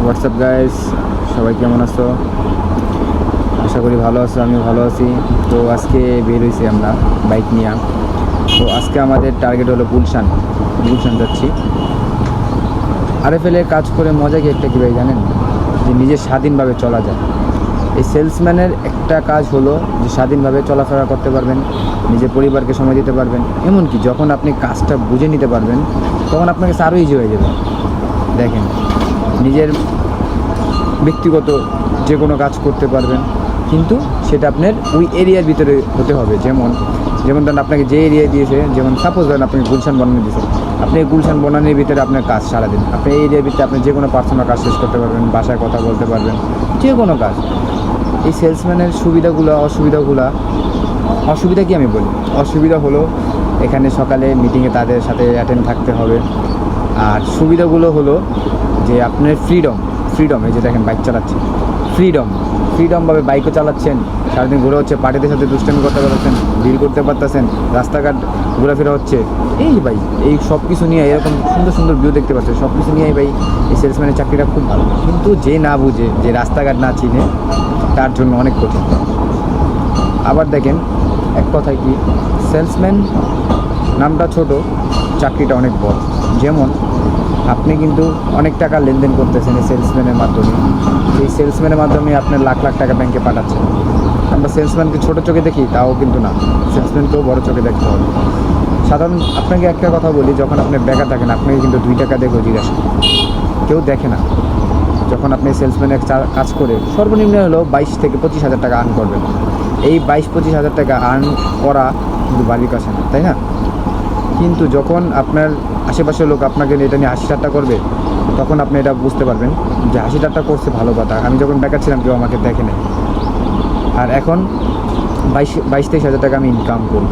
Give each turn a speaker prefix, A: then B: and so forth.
A: WhatsApp guys, সবাই কেমন আছো? আশা করি ভালো আছো, আমি ভালো আছি। তো আজকে বের হয়েছি আমরা বাইক নিয়ে। তো আজকে আমাদের টার্গেট হলো গুলশান যাচ্ছি। আরএফএল এর কাজ করে মজা কি একটা কী ভাই জানেন, যে নিজে স্বাধীনভাবে চলা যায়। এই সেলসম্যানের একটা কাজ হলো যে স্বাধীনভাবে চলাফেরা করতে পারবেন, নিজের পরিবারকে সময় দিতে পারবেন। এমনকি যখন আপনি কাজটা বুঝে নিতে পারবেন তখন আপনাকে আরও ইজি হয়ে যাবে। দেখেন, নিজের ব্যক্তিগত যে কোনো কাজ করতে পারবেন, কিন্তু সেটা আপনার ওই এরিয়ার ভিতরে হতে হবে। যেমন ধরেন আপনাকে যে এরিয়া দিয়েছে, যেমন সাপোজ ধরেন আপনাকে গুলশান বনানি দিয়েছে, আপনি গুলশান বনানির ভিতরে আপনার কাজ সারাদিন, আপনি এই এরিয়ার ভিতরে আপনি যে কোনো পার্সোনাল কাজ শেষ করতে পারবেন, বাসায় কথা বলতে পারবেন, যে কোনো কাজ। এই সেলসম্যানের অসুবিধা কি আমি বলি, অসুবিধা হলো এখানে সকালে মিটিংয়ে তাদের সাথে অ্যাটেন্ড থাকতে হবে। আর সুবিধাগুলো হলো যে আপনার ফ্রিডম, এই যে দেখেন বাইক চালাচ্ছেন, ফ্রিডমভাবে বাইকও চালাচ্ছেন, সারাদিন ঘোরা হচ্ছে, পার্টিদের সাথে দুষ্টামি করতে পারছেন, ডিল করতে পারতেছেন, রাস্তাঘাট ঘোরাফেরা হচ্ছে। এই ভাই এই সব কিছু নিয়ে এরকম সুন্দর সুন্দর ভিউ দেখতে পাচ্ছেন, সব কিছু নিয়েই ভাই এই সেলসম্যানের চাকরিটা খুব ভালো। কিন্তু যে না বুঝে, যে রাস্তাঘাট না চিনে, তার জন্য অনেক কঠিন। আবার দেখেন, এক কথায় কি, সেলসম্যান নামটা ছোট, চাকরিটা অনেক বড়। যেমন আপনি কিন্তু অনেক টাকা লেনদেন করতেছেন এই সেলসম্যানের মাধ্যমে। এই সেলসম্যানের মাধ্যমে আপনার লাখ লাখ টাকা ব্যাংকে পাঠাচ্ছেন। আমরা সেলসম্যানকে ছোটো চোখে দেখি, তাও কিন্তু না, সেলসম্যানকেও বড় চোখে দেখতে হবে। সাধারণ আপনাকে একটা কথা বলি, যখন আপনি বেকার থাকেন আপনাকে কিন্তু 2 টাকা দেখেও জিজ্ঞাসা কেউ দেখে না। যখন আপনি সেলসম্যানের কাজ করে সর্বনিম্ন হলেও 22 থেকে 25 হাজার টাকা আর্ন করবেন। এই 22-25 হাজার টাকা আর্ন করা কিন্তু বাড়ির কাছে না, তাই না? কিন্তু যখন আপনার আশেপাশের লোক আপনাকে এটা নিয়ে 80 ঠাট্টা করবে, তখন আপনি এটা বুঝতে পারবেন যে 80 ঠাট্টা করছে ভালো কথা, আমি যখন বেকার ছিলাম কেউ আমাকে দেখে নেই। আর এখন 22-23 হাজার টাকা আমি ইনকাম করি।